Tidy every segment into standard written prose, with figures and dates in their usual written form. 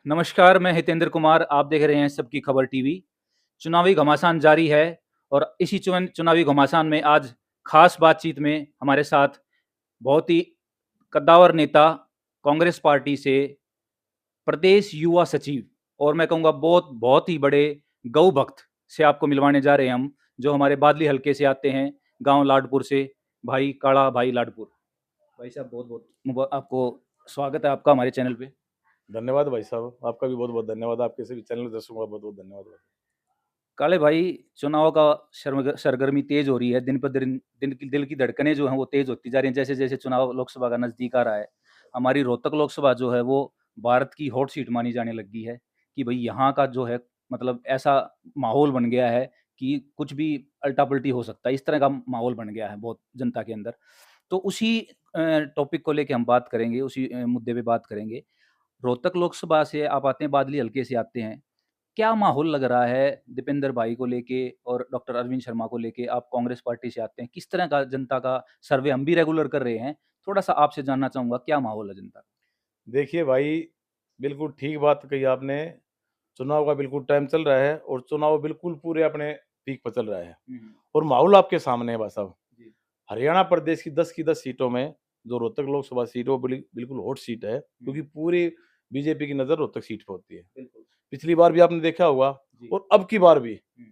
नमस्कार, मैं हितेंद्र कुमार। आप देख रहे हैं सबकी खबर टीवी। चुनावी घमासान जारी है और इसी चुनावी घमासान में आज खास बातचीत में हमारे साथ बहुत ही कद्दावर नेता, कांग्रेस पार्टी से प्रदेश युवा सचिव और मैं कहूँगा बहुत बहुत ही बड़े गौ भक्त से आपको मिलवाने जा रहे हैं हम, जो हमारे बादली हल्के से आते हैं, गांव लाडपुर से, भाई काड़ा भाई लाडपुर। भाई साहब, बहुत बहुत आपको स्वागत है आपका हमारे चैनल पे। धन्यवाद भाई साहब, आपका भी बहुत-बहुत धन्यवाद। आपके सभी चैनल दर्शकों का बहुत-बहुत धन्यवाद भाई। काले भाई, चुनाव का सरगर्मी तेज हो रही है। दिन पर दिन दिल की धड़कनें जो हैं वो तेज होती जा रही हैं, जैसे जैसे चुनाव लोकसभा का नजदीक आ रहा है। हमारी रोहतक लोकसभा जो है वो भारत की हॉट सीट मानी जाने लगी है कि भाई यहाँ का जो है मतलब ऐसा माहौल बन गया है कि कुछ भी अल्टा पल्टी हो सकता है। इस तरह का माहौल बन गया है बहुत जनता के अंदर। तो उसी टॉपिक को लेके हम बात करेंगे, उसी मुद्दे पे बात करेंगे। रोहतक लोकसभा से आप आते हैं, बादली हल्के से आते हैं। क्या माहौल लग रहा है दीपेंद्र भाई को लेके और डॉक्टर अरविंद शर्मा को लेके? आप कांग्रेस पार्टी से आते हैं, किस तरह का जनता का सर्वे हम भी रेगुलर कर रहे हैं, थोड़ा-सा आपसे जानना चाहूँगा क्या माहौल है जनता का? देखिए भाई, बिल्कुल ठीक बात कही आपने। चुनाव का बिल्कुल टाइम चल रहा है और चुनाव बिल्कुल पूरे अपने पीक पर चल रहा है हुँ, हुँ। और माहौल आपके सामने है भाई साहब। जी। हरियाणा प्रदेश की 10 सीटों में जो रोहतक लोकसभा सीट है वो बिल्कुल हॉट सीट है, हुँ, क्योंकि पूरी बीजेपी की नज़र रोहतक सीट पे होती है। बिल्कुल। पिछली बार भी आपने देखा होगा जी। और अब की बार भी। हुँ,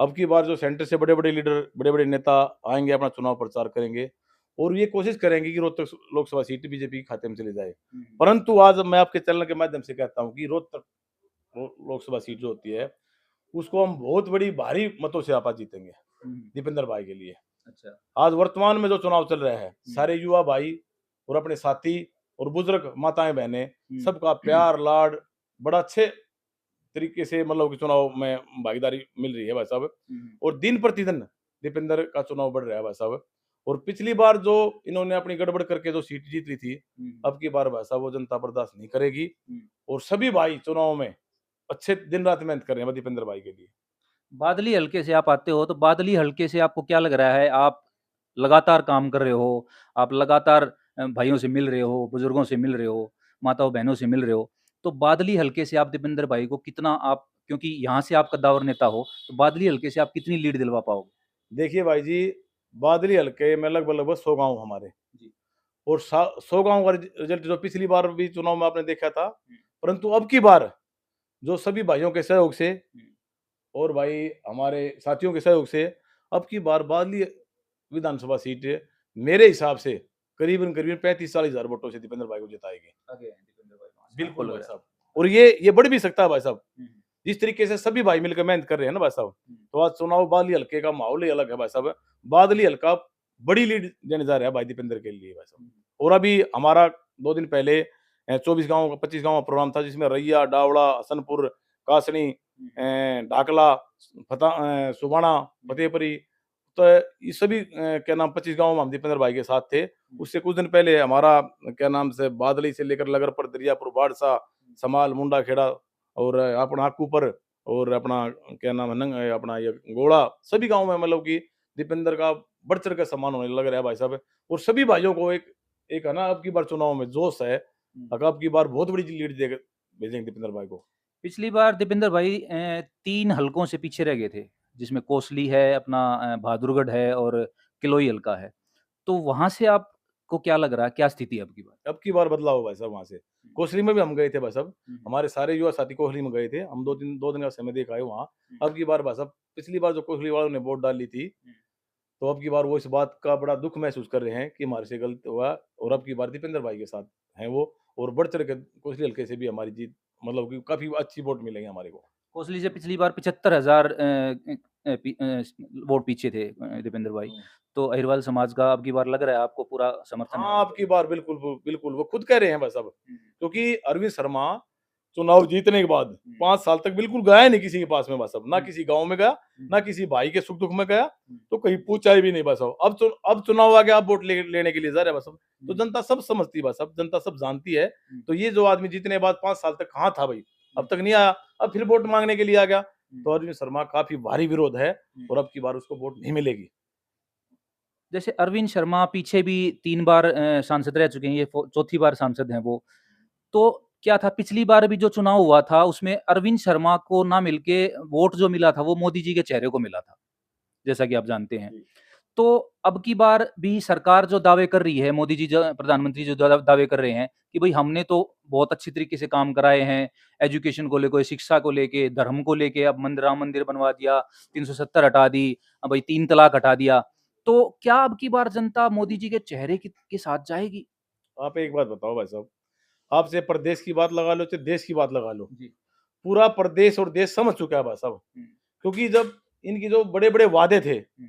अब की बार जो सेंटर से बड़े-बड़े लीडर, बड़े-बड़े नेता आएँगे, अपना चुनाव प्रचार करेंगे और ये कोशिश करेंगे कि रोहतक लोकसभा सीट बीजेपी के खाते में चली जाए। हुँ, परंतु आज मैं आपके चैनल के माध्यम से कहता हूँ कि रोहतक लोकसभा सीट जो होती है, उसको हम बहुत बड़ी भारी मतों से आपा जीतेंगे, हुँ। दीपेंद्र भाई के लिए। अच्छा। आज वर्तमान में जो चुनाव चल रहा है, हुँ, सारे युवा भाई और अपने साथी और बुजुर्ग माताएँ-बहनें, हुँ। सबका प्यार, लाड बड़ा अच्छे तरीके से मतलब कि चुनाव में भागीदारी मिल रही है भाई साहब। हुँ, हुँ। और दिन प्रतिदिन दीपेंद्र का चुनाव बढ़ रहा है भाई साहब। और पिछली बार जो इन्होंने अपनी गड़बड़ करके जो सीट जीत ली थी, हुँ, अब की बार भाई साहब वो जनता बर्दाश्त नहीं करेगी। हुँ। और सभी भाई चुनाव में अच्छे दिन-रात मेहनत कर रहे हैं दीपेंद्र भाई के लिए। बादली हल्के से आप आते हो, तो बादली हल्के से आपको क्या लग रहा है? आप लगातार काम कर रहे हो, आप लगातार भाइयों से मिल रहे हो, बुजुर्गों से मिल रहे हो, माताओं-बहनों से मिल रहे हो। तो बादली हल्के से आप दीपेंद्र भाई को कितना आप, क्योंकि यहाँ से आप कद्दावर नेता हो, तो बादली हल्के से आप कितनी लीड दिलवा पाओगे? देखिए भाई जी, बादली हल्के में लगभग-लगभग 100 गाँव हमारे। जी। और 100 गाँव का रिजल्ट जो पिछली बार भी चुनाव में आपने देखा था, हुँ, परंतु अब की बार जो सभी भाइयों के सहयोग से हुँ, और भाई हमारे साथियों के सहयोग से अब की बार बादली विधानसभा सीट मेरे हिसाब से करीबन-करीबन 35-40 हज़ार वोटों से दीपेंद्र भाई को जिताएगी। आगे हैं दीपेंद्र भाई वहाँ से, आपको बिल्कुल लग भाई रहा है? साहब। और ये बढ़ भी सकता है भाई साहब। हुँ, हुँ, जिस तरीके से सभी भाई मिलकर मेहनत कर रहे हैं ना भाई साहब, हुँ, तो आज चुनाव बादली हल्के का माहौल ही अलग है भाई साहब। बादली हल्का बड़ी लीड देने जा रहा है भाई दीपेंद्र के लिए भाई साहब। हुँ, और अभी हमारा 2 दिन पहले 24 गाँव का 25 गाँव का प्रोग्राम था, जिसमें रैया, डावड़ा, हसनपुर, कासनी, हुँ, ढाकला, सुबाना, हुँ, फतेहपुरी, तो ये सभी क्या नाम 25 गाँव में हम दीपेंद्र भाई के साथ थे। हुँ, उससे कुछ दिन पहले हमारा क्या नाम से बादली से लेकर लगरपर, दरियापुर, बाड़सा, हुँ। समाल, मुंडाखेड़ा और अपना आकूपर और अपना क्या नाम है अपना ये गोड़ा, सभी गाँव में मतलब कि दीपेंद्र का बढ़-चढ़ के सम्मान होने लग रहा है भाई साहब। और सभी भाइयों को एक एक है ना अब की बार चुनाव में जोश है। हुँ। अब की बार बहुत बड़ी लीड देके भेजेंगे दीपेंद्र भाई को। पिछली बार दीपेंद्र भाई 3 हलकों से पीछे रह गए थे, जिसमें कोसली है, अपना बहादुरगढ़ है और किलोई हल्का है। तो वहाँ से आपको क्या लग रहा है, क्या स्थिति है अब की बार? अब की बार बदलाव हुआ है साहब वहाँ से। हुँ, कोसली में भी हम गए थे भाई साहब। हुँ, हुँ, हमारे सारे युवा साथी कोसली में गए थे। हम हुँ, 2 दिन का समय दे के आए वहाँ। हुँ, अब की बार भाई साहब, पिछली बार जो कोसली वालों ने वोट डाली थी, हुँ, तो अब की बार वो इस बात का बड़ा दुःख महसूस कर रहे हैं कि हमारे से गलत हुआ और अब की बार दीपेंद्र भाई के साथ हैं वो। और बढ़-चढ़ के कोसली हल्के से भी हमारी जीत मतलब कि काफ़ी अच्छी वोट मिलेंगे हमारे को। कोसली से पिछली बार 75,000 वोट पीछे थे दीपेंद्र भाई। हुँ। तो अहिरवाल समाज का अब की बार लग रहा है आपको पूरा समर्थन है हाँ, अब उनको? की बार बिल्कुल वो खुद कह रहे हैं भाई साहब। हुँ, क्योंकि अरविंद शर्मा चुनाव जीतने के बाद हुँ, 5 साल तक बिल्कुल गया ही नहीं किसी के पास में भाई साहब। ना हुँ, किसी गाँव में गया, हुँ, ना किसी भाई के सुख-दुख में गया, हुँ, तो कहीं पूछा भी नहीं भाई साहब। अब चुनाव आ गया, अब वोट लेने के लिए जा रहे हैं भाई साहब। तो हुँ, जनता सब समझती है भाई साहब, जनता सब जानती है। हुँ, तो ये जो आदमी जीतने के बाद 5 साल तक कहाँ था भाई? हुँ, अब तक नहीं आया, अब फिर वोट माँगने के लिए आ गया। हुँ, तो अरविंद शर्मा काफ़ी भारी विरोध है हुँ। और अब की बार उसको वोट नहीं मिलेगी। जैसे अरविंद शर्मा पीछे भी 3 बार सांसद रह चुके हैं, ये चौथी बार सांसद हैं वो। तो क्या था, पिछली बार भी जो चुनाव हुआ था उसमें अरविंद शर्मा को ना मिलके वोट जो मिला था वो मोदी जी के चेहरे को मिला था, जैसा कि आप जानते हैं। जी। तो अब की बार भी सरकार जो दावे कर रही है, मोदी जी जो प्रधानमंत्री जो दावे कर रहे हैं कि भाई हमने तो बहुत अच्छी तरीके से काम कराए हैं, एजुकेशन को लेके, शिक्षा को लेके, धर्म को लेके, अब राम मंदिर बनवा दिया, 370 हटा दी, अब भाई 3 तलाक हटा दिया। तो क्या अब की बार जनता मोदी जी के चेहरे के साथ जाएगी? आप एक बात बताओ भाई साहब, आपसे प्रदेश की बात लगा लो, चाहे देश की बात लगा लो, जी। पूरा प्रदेश और देश समझ चुका है भाई साहब। हुँ, क्योंकि जब इनकी जो बड़े-बड़े वादे थे, हुँ,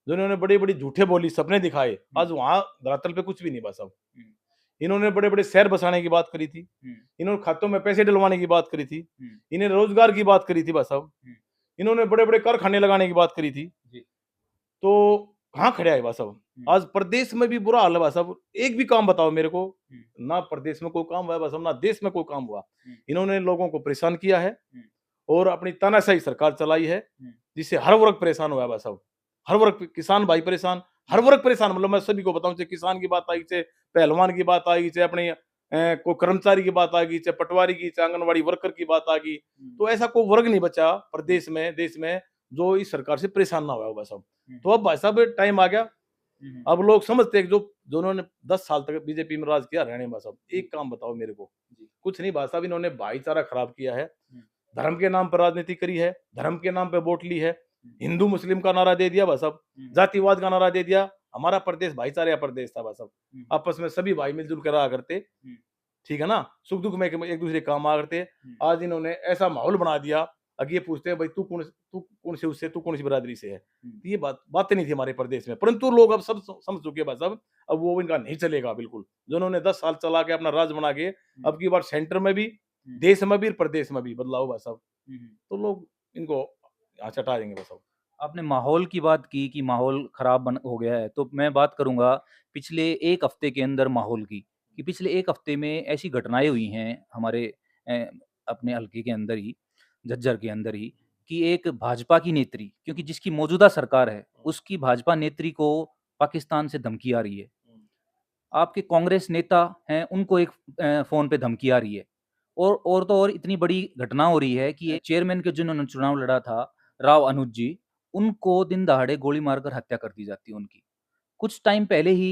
जो इन्होंने बड़ी-बड़ी झूठे बोली, सपने दिखाए, हुँ, आज वहाँ धरातल पे कुछ भी नहीं भाई साहब। हुँ, इन्होंने बड़े-बड़े शहर बसाने की बात करी थी, हुँ, इन्होंने खातों में पैसे डलवाने की बात करी थी, हुँ, इन्हें रोज़गार की बात करी थी भाई साहब, हुँ, इन्होंने बड़े-बड़े कारखाने लगाने की बात करी थी। जी, तो कहाँ खड़े है भाई साहब? हुँ, आज प्रदेश में भी बुरा हाल है भाई साहब। एक भी काम बताओ मेरे को, हुँ, ना प्रदेश में कोई काम हुआ है भाई साहब, ना देश में कोई काम हुआ। हुँ, इन्होंने लोगों को परेशान किया है हुँ, और अपनी तानाशाही सरकार चलाई है, हुँ, जिससे हर वर्ग परेशान हुआ है भाई साहब। हर वर्ग, किसान भाई परेशान, हर हुँ, वर्ग परेशान, मतलब मैं सभी को बताऊँ, चाहे किसान की बात आई, चाहे पहलवान की बात आई, चाहे अपने कोई कर्मचारी की बात आ गई, चाहे पटवारी की, चाहे आंगनवाड़ी वर्कर की बात आ गई। हुँ, तो ऐसा कोई वर्ग नहीं बचा हुँ, प्रदेश में, देश में, जो इस सरकार से परेशान ना हुआ हो भाई साहब। हुँ, तो अब भाई साहब टाइम आ गया, हुँ, हुँ, अब लोग समझते हैं कि जो जो उन्होंने 10 साल तक बीजेपी में राज किया हरियाणा में भाई साहब, जी, एक काम बताओ मेरे को, जी, कुछ नहीं भाई साहब, इन्होंने भाईचारा खराब किया है, हुँ, धर्म के नाम पर राजनीति करी है, धर्म के नाम पे वोट ली है, हुँ, हिंदू मुस्लिम का नारा दे दिया भाई साहब, हुँ, जातिवाद का नारा दे दिया। हमारा प्रदेश भाईचारे का प्रदेश था भाई साहब, हुँ, आपस में सभी भाई मिलजुल कर रहा करते, हुँ, ठीक है ना? सुख-दुःख में एक दूसरे के काम आ करते। हुँ, आज इन्होंने ऐसा माहौल बना दिया, अब ये पूछते हैं भाई तू कौन से उससे, तू कौन सी बिरादरी से है? हुँ, तो ये बातें नहीं थी हमारे प्रदेश में, परंतु लोग अब सब समझ चुके हैं भाई साहब, अब वो इनका नहीं चलेगा बिल्कुल। जो उन्होंने 10 साल चला के अपना राज बना के, हुँ, अब की बार सेंटर में भी, हुँ, देश में भी, प्रदेश में भी बदलाव भाई साहब, हुँ, हुँ। तो लोग इनको यहाँ चटा देंगे भाई साहब। आपने माहौल की बात की कि माहौल खराब हो गया है, तो मैं बात करूँगा पिछले 1 हफ्ते के अंदर माहौल की, कि पिछले 1 हफ्ते में ऐसी घटनाएँ हुई हैं हमारे अ, अपने हलके के अंदर ही, झज्जर के अंदर ही, कि एक भाजपा की नेत्री, क्योंकि जिसकी मौजूदा सरकार है, उसकी भाजपा नेत्री को पाकिस्तान से धमकी आ रही है। आपके कांग्रेस नेता हैं, उनको एक फ़ोन पे धमकी आ रही है। और तो और इतनी बड़ी घटना हो रही है कि ये चेयरमैन के जिन्होंने चुनाव लड़ा था, राव अनुज जी, उनको दिन दहाड़े गोली मारकर हत्या कर दी जाती है उनकी। कुछ टाइम पहले ही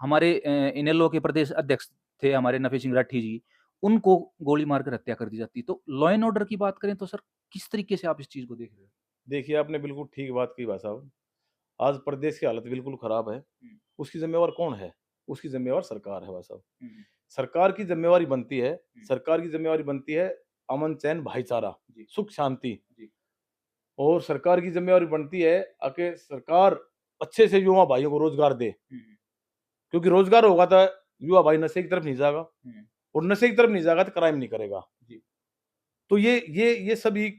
हमारे इनेलो के प्रदेश अध्यक्ष थे हमारे नफी सिंह राठी जी, उनको गोली मारकर हत्या कर दी जाती है। तो लॉ एंड ऑर्डर की बात करें तो सर किस तरीके से आप इस चीज़ को देख रहे हो? देखिए, आपने बिल्कुल ठीक बात कही भाई साहब। आज प्रदेश की हालत बिल्कुल खराब है। हुँ, उसकी ज़िम्मेवार कौन है? उसकी ज़िम्मेवार सरकार है भाई साहब। हुँ, हुँ, सरकार की ज़िम्मेवारी बनती है, हुँ, सरकार की ज़िम्मेवारी बनती है अमन, चैन, भाईचारा, जी, सुख, शांति, जी, और सरकार की ज़िम्मेवारी बनती है कि सरकार अच्छे से युवा भाइयों को रोज़गार दे। हुँ, हुँ, क्योंकि रोज़गार होगा तो युवा भाई नशे की तरफ नहीं जाएगा, हुँ, और नशे की तरफ नहीं जाएगा तो क्राइम नहीं करेगा। जी, तो ये सभी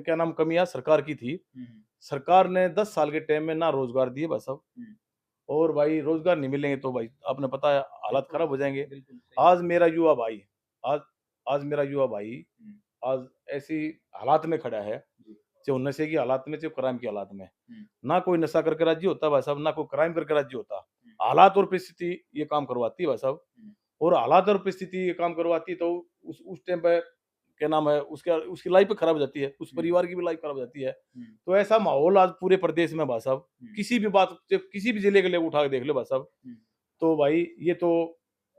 क्या नाम कमियाँ सरकार की थी। हुँ, हुँ, सरकार ने 10 साल के टाइम में ना रोज़गार दिए भाई साहब, हुँ, और भाई रोज़गार नहीं मिलेंगे तो भाई आपने पता है हालात बिल्कुल, खराब हो जाएँगे। बिल्कुल सही बात। आज मेरा युवा भाई आज आज मेरा युवा भाई हुँ, आज ऐसी हालात में खड़ा है, जी, चाहे वो नशे की हालात में, चाहे क्राइम की हालात में। हुँ, ना कोई नशा करके राज़ी होता भाई साहब, ना कोई क्राइम करके राज़ी होता। हुँ, हालात और परिस्थिति ये काम करवाती है भाई साहब, हुँ, और हालात और परिस्थिति ये काम करवाती है, तो उस टाइम पे क्या नाम है, उसका उसकी लाइफ़ खराब हो जाती है, उस हुँ, परिवार की भी लाइफ़ खराब हो जाती है। हुँ, तो ऐसा माहौल आज पूरे प्रदेश में भाई साहब, हुँ, किसी भी ज़िले के लिए उठा के देख लो भाई साहब, हुँ, तो भाई ये तो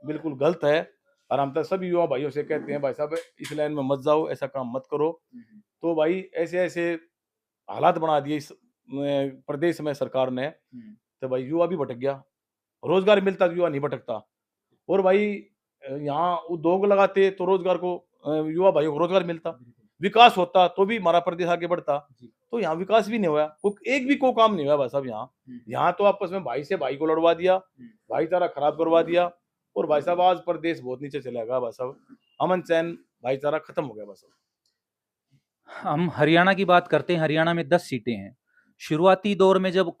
बिल्कुल गलत है। और हम तो सभी युवा भाइयों से कहते हैं भाई साहब इस लाइन में मत जाओ, ऐसा काम मत करो। हुँ, हुँ, तो भाई ऐसे-ऐसे हालात बना दिए इस प्रदेश में सरकार ने, हुँ, तो भाई युवा भी भटक गया। रोज़गार मिलता तो युवा नहीं भटकता। और भाई यहाँ उद्योग लगाते तो रोज़गार को युवा भाइयों को रोज़गार मिलता। बिल्कुल, विकास होता तो भी हमारा प्रदेश आगे बढ़ता। जी, तो यहाँ विकास भी नहीं हुआ। एक भी कोई काम नहीं हुआ भाई साहब यहाँ। हुँ, यहाँ तो आपस में भाई से भाई को लड़वा दिया, हुँ, भाईचारा खराब करवा दिया, और भाई साहब आज प्रदेश बहुत नीचे चला गया भाई साहब। अमन चैन भाईचारा खत्म हो गया भाई साहब। हम हरियाणा की बात करते हैं, हरियाणा में 10 सीटें हैं। शुरुआती दौर में जब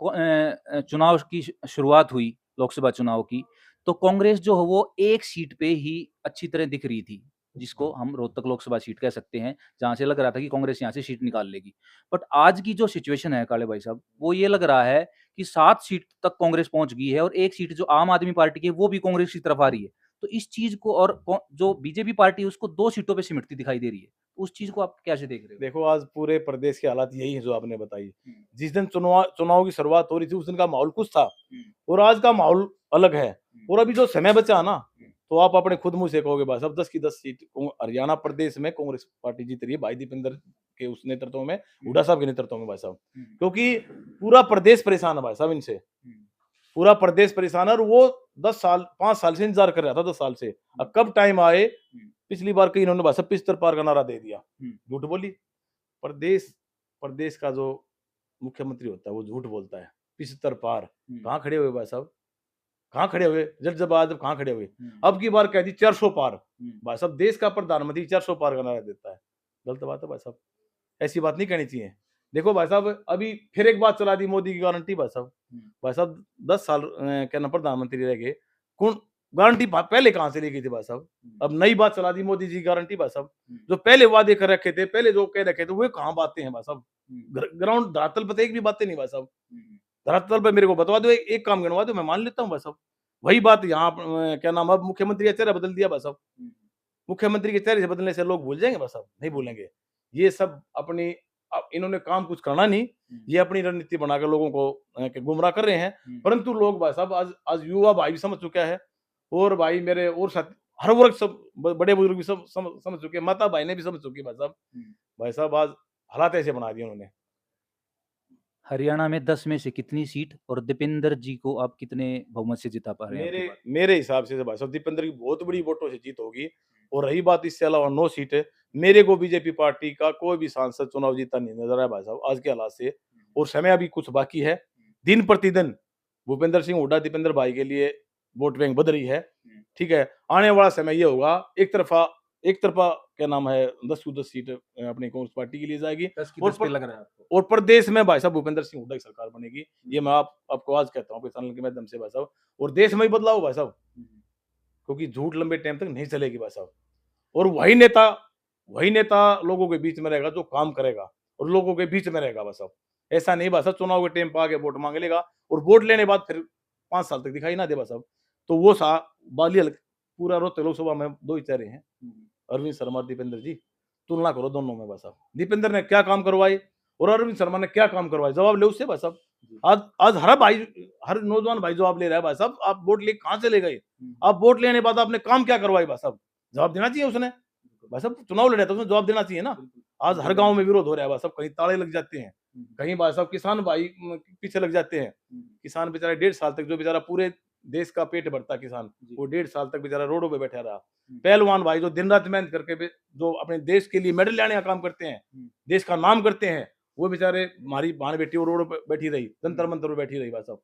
चुनाव की शुरुआत हुई, लोकसभा चुनाव की, तो कांग्रेस जो है वो एक सीट पे ही अच्छी तरह दिख रही थी, जिसको हम रोहतक लोकसभा सीट कह सकते हैं, जहाँ से लग रहा था कि कांग्रेस यहाँ से सीट निकाल लेगी। बट आज की जो सिचुएशन है काले भाई साहब, वो ये लग रहा है कि 7 सीट तक कांग्रेस पहुँच गई है और 1 सीट जो आम आदमी पार्टी की है, वो भी कांग्रेस की तरफ आ रही है। तो इस चीज़ को और जो बीजेपी पार्टी है उसको 2 सीटों पे सिमटती दिखाई दे रही है। उस चीज़ को आप कैसे देख रहे हो? देखो आज पूरे प्रदेश की हालात यही है जो आपने बताई। हुँ, जिस दिन चुनाव की शुरुआत हो रही थी उस दिन का माहौल कुछ था हुँ, और आज का माहौल अलग है। हुँ, और अभी जो समय बचा है ना, हुँ, तो आप अपने खुद मुँह से कहोगे भाई साहब 10 की 10 सीट हरियाणा प्रदेश में कांग्रेस पार्टी जीत रही है भाई दीपेंद्र के उस नेतृत्व में, हुँ, हुड्डा साहब के नेतृत्व में भाई साहब। हुँ, क्योंकि पूरा प्रदेश परेशान है भाई साहब इनसे। हुँ, पूरा प्रदेश परेशान है और वो 10 साल 5 साल से इंतज़ार कर रहा था 10 साल से। हुँ, अब कब टाइम आए, हुँ, पिछली बार कहीं इन्होंने भाई साहब 75 पार का नारा दे दिया। हुँ, झूठ बोली। प्रदेश प्रदेश का जो मुख्यमंत्री होता है वो झूठ बोलता है। 75 पार, हुँ, कहाँ खड़े हुए भाई साहब? कहाँ खड़े हुए? जब कहाँ खड़े हुए? हुँ, अब की बार कह दी 400 पार। हुँ, भाई साहब देश का प्रधानमंत्री 400 पार का नारा देता है। गलत बात है भाई साहब। ऐसी बात नहीं कहनी चाहिए। देखो भाई साहब अभी फिर एक बात चला दी मोदी की गारंटी भाई साहब। हुँ, भाई साहब 10 साल क्या नाम प्रधानमंत्री रह गए। कौन गारंटी पहले कहाँ से ली गई थी भाई साहब? हुँ, अब नई बात चला दी मोदी जी की गारंटी भाई साहब। हुँ, जो पहले वादे कर रखे थे, पहले जो कह रखे थे, वो कहाँ बातें हैं भाई साहब? हुँ, ग्राउंड धरातल पे तो एक भी बातें नहीं भाई साहब। हुँ, धरातल पे मेरे को बतवा दो, एक काम गिनवा दो, मैं मान लेता हूँ भाई साहब। वही बात यहाँ क्या नाम अब मुख्यमंत्री का चेहरा बदल दिया भाई साहब। हुँ, मुख्यमंत्री के चेहरे से बदलने से लोग भूल जाएँगे भाई साहब? नहीं भूलेंगे। ये सब अपनी इन्होंने काम कुछ करना नहीं, हुँ, ये अपनी रणनीति बनाकर लोगों को गुमराह कर रहे हैं। हुँ, परंतु लोग भाई साहब आज आज युवा भाई भी समझ चुका है और भाई मेरे और साथ हर वर्ग सब बड़े बुजुर्ग भी सब समझ चुके हैं। माता भाई ने भी समझ चुकी है भाई साहब। हुँ। भाई साहब आज हालात ऐसे बना दिए उन्होंने। हरियाणा में 10 में से कितनी सीट और दीपेंद्र जी को आप कितने बहुमत से जिता पा रहे हैं आपकी मेरे बात? मेरे हिसाब से भाई साहब दीपेंद्र की बहुत बड़ी वोटों से जीत होगी और रही बात इससे अलावा 9 सीटें, मेरे को बीजेपी पार्टी का कोई भी सांसद चुनाव जीता नहीं नजर आया भाई साहब आज के हालात से। और समय अभी कुछ बाकी है। दिन प्रतिदिन भूपेंद्र सिंह हुड्डा दीपेंद्र भाई के लिए वोट बैंक बद रही है। हुँ, ठीक है, आने वाला समय ये होगा एक तरफा क्या नाम है 10 टू 10 सीट अपनी कांग्रेस पार्टी के लिए जाएगी 10 की और 10 पे लग रहा है आपको। और प्रदेश में भाई साहब भूपेंद्र सिंह हुड्डा की सरकार बनेगी। ये मैं आपको आज कहता हूँ अपने चैनल के माध्यम से भाई साहब। और देश में ही बदलाव हो भाई साहब, हुँ, क्योंकि झूठ लंबे टाइम तक नहीं चलेगी भाई साहब। और वही नेता लोगों के बीच में रहेगा जो काम करेगा और लोगों के बीच में रहेगा भाई साहब। ऐसा नहीं भाई साहब चुनाव के टाइम पे आके वोट मांग लेगा और वोट लेने के बाद फिर 5 साल तक दिखाई ना दे भाई साहब। तो वो सा बालियल पूरा रोहतक लोकसभा में 2 ही चेहरे हैं, हुँ, अरविंद शर्मा और दीपेंद्र जी। तुलना करो दोनों में भाई साहब। दीपेंद्र ने क्या काम करवाए और अरविंद शर्मा ने क्या काम करवाए, जवाब ले उससे भाई साहब। जी। आज आज हर भाई, हर नौजवान भाई जवाब ले रहा है भाई साहब। आप वोट ले कहाँ चले गए? हुँ, आप वोट लेने के बाद आपने काम क्या करवाए भाई साहब? जवाब देना चाहिए उसने। बिल्कुल, भाई साहब चुनाव लड़ा था उसने जवाब देना चाहिए ना। बिल्कुल, आज हर बिल्कुल गाँव देना में चाहिए। विरोध हो रहा है भाई साहब, कहीं ताले लग जाते हैं, हुँ, कहीं भाई साहब किसान भाई पीछे लग जाते हैं। हुँ, किसान बेचारा 1.5 साल तक जो बेचारा पूरे देश का पेट भरता किसान, जी। वो 1.5 साल तक बेचारा रोडों पे बैठा रहा। हुँ, पहलवान भाई जो दिन रात मेहनत करके जो अपने देश के लिए मेडल लाने का काम करते हैं, हुँ, देश का नाम करते हैं, वो बेचारे हमारी बहन बेटी वो रोड पे बैठी रही, जंतर हुँ, मंतर पे बैठी रही भाई साहब।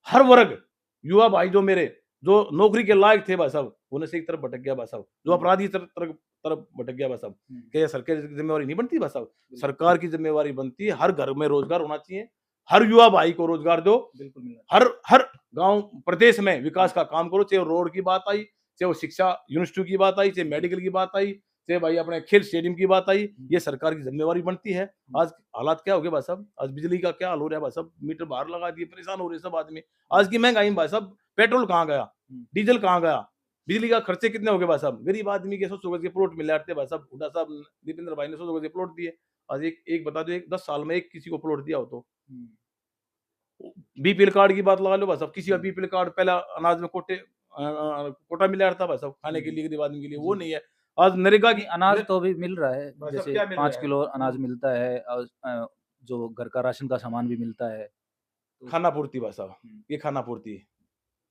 हर वर्ग युवा भाई जो मेरे जो नौकरी के लायक थे भाई साहब, वो नशे की तरफ भटक गया भाई साहब, जो हुँ, अपराधी तरफ तरफ भटक गया भाई साहब। हुँ, क्या ये सरकार की जिम्मेवारी नहीं बनती भाई साहब? बिल्कुल, सरकार की जिम्मेवारी बनती है हर घर में रोजगार होना चाहिए, हर युवा भाई को रोजगार दो, बिल्कुल मिलना हर हर गांव प्रदेश में हुँ, विकास का काम करो। चाहे वो रोड की बात आई, चाहे वो शिक्षा यूनिवर्सिटी की बात आई, चाहे जी, मेडिकल की बात आई, चाहे भाई अपने खेल स्टेडियम की बात आई, हुँ, ये सरकार की जिम्मेवारी बनती है। हुँ, आज हालात क्या हो गए भाई साहब? आज बिजली का क्या हाल हो रहा है भाई साहब? मीटर बाहर लगा दिए, परेशान हो रहे हैं सब आदमी। हुँ, आज की महंगाई में भाई साहब पेट्रोल कहाँ गया? हुँ, डीजल कहाँ गया? बिजली का खर्चे कितने हो गए भाई साहब? गरीब आदमी के 100 गज के प्लॉट मिल रहे थे भाई साहब। हुड्डा साहब दीपेंद्र भाई ने 100 गज के प्लॉट दिए। आज एक बता दो, एक 10 साल में एक किसी को प्लॉट दिया हो तो? हुँ, बीपीएल कार्ड की बात लगा लो भाई साहब, किसी का हुँ, बीपीएल कार्ड पहला अनाज में कोटा मिला रहता भाई साहब खाने जी, के जी, लिए गरीब आदमी के लिए, वो जी। नहीं है। आज नरेगा नहीं, की अनाज तो अभी मिल रहा है, भाई साहब जैसे क्या मिल 5 रहा है? किलो अनाज मिलता है और जो घर का राशन का सामान भी मिलता है, तो खाना पूर्ति भाई साहब, हुँ, ये खाना पूर्ति।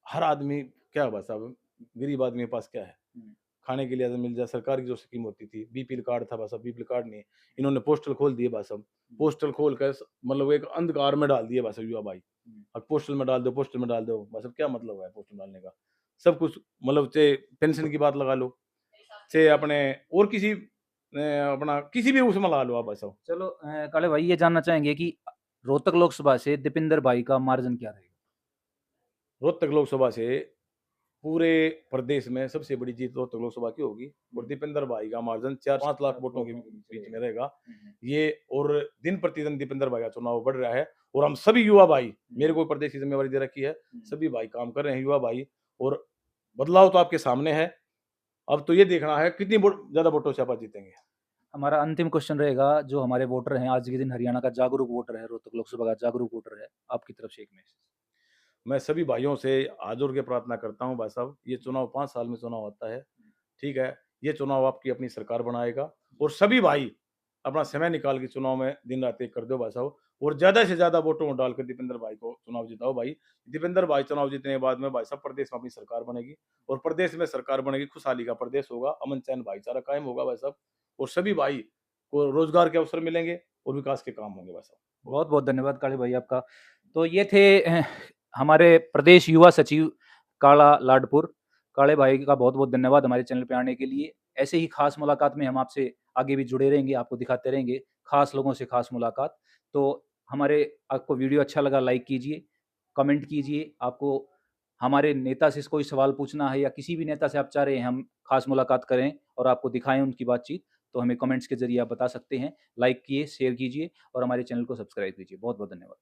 हर आदमी क्या है भाई साहब, गरीब आदमी के पास क्या है? हुँ, खाने के लिए अगर मिल जाए, सरकार की जो स्कीम होती थी, बीपीएल कार्ड था भाई साहब, बीपीएल कार्ड नहीं है। इन्होंने पोस्टल खोल दिए भाई साहब। हुँ, पोस्टल खोल कर मतलब एक अंधकार में डाल दिए भाई साहब युवा भाई। हुँ, अब पोस्टल में डाल दो, पोस्टल में डाल दो, भाई साहब क्या मतलब है पोस्टल डालने का? सब कुछ मतलब चाहे पेंशन की बात लगा लो, चाहे अपने और किसी अपना किसी भी उसमें लगा लो आप भाई साहब। चलो काले भाई ये जानना चाहेंगे कि रोहतक लोकसभा से दीपेंद्र भाई का मार्जिन क्या रहेगा? रोहतक लोकसभा से पूरे प्रदेश में सबसे बड़ी जीत रोहतक लोकसभा की होगी और हुँ, दीपेंद्र भाई का मार्जिन 4-5 लाख 7 वोटों के वोटों के बीच बीच में रहेगा। रहेगा। हुँ, हुँ, ये और दिन प्रतिदिन दीपेंद्र भाई का चुनाव बढ़ रहा है और हम सभी युवा भाई, हुँ, मेरे को प्रदेश की जिम्मेवारी दे रखी है, हुँ, सभी भाई काम कर रहे हैं युवा भाई। और बदलाव तो आपके सामने है। अब तो ये देखना है कितनी ज़्यादा वोटों से आप जीतेंगे। हमारा अंतिम क्वेश्चन रहेगा, जो हमारे वोटर हैं, आज के दिन हरियाणा का जागरूक वोटर है, रोहतक लोकसभा का जागरूक वोटर है, आपकी तरफ से एक मैसेज। मैं सभी भाइयों से हाथ जोड़ के प्रार्थना करता हूँ भाई साहब, ये चुनाव 5 साल में चुनाव होता है, ठीक है? ये चुनाव आपकी अपनी सरकार बनाएगा और सभी भाई अपना समय निकाल के चुनाव में दिन-रात एक कर दो भाई साहब और ज़्यादा से ज़्यादा वोटों को डालकर दीपेंद्र भाई को चुनाव जिताओ भाई। दीपेंद्र भाई चुनाव जीतने के बाद में भाई साहब प्रदेश में अपनी सरकार बनेगी और प्रदेश में सरकार बनेगी, खुशहाली का प्रदेश होगा, अमन-चैन, भाईचारा कायम होगा भाई साहब और सभी भाई को रोज़गार के अवसर मिलेंगे और विकास के काम होंगे भाई साहब। बहुत-बहुत धन्यवाद काले भाई आपका। तो ये थे हमारे प्रदेश युवा सचिव काला लाडपुर। काले भाई का बहुत-बहुत धन्यवाद हमारे चैनल पे आने के लिए। ऐसे ही खास मुलाकात में हम आपसे आगे भी जुड़े रहेंगे, आपको दिखाते रहेंगे खास लोगों से खास मुलाकात। तो हमारे आपको वीडियो अच्छा लगा लाइक कीजिए, कमेंट कीजिए। आपको हमारे नेता से कोई सवाल पूछना है या किसी भी नेता से आप चाह रहे हैं हम खास मुलाकात करें और आपको दिखाएँ उनकी बातचीत, तो हमें कमेंट्स के ज़रिए आप बता सकते हैं। लाइक किए, शेयर कीजिए और हमारे चैनल को सब्सक्राइब कीजिए। बहुत-बहुत धन्यवाद।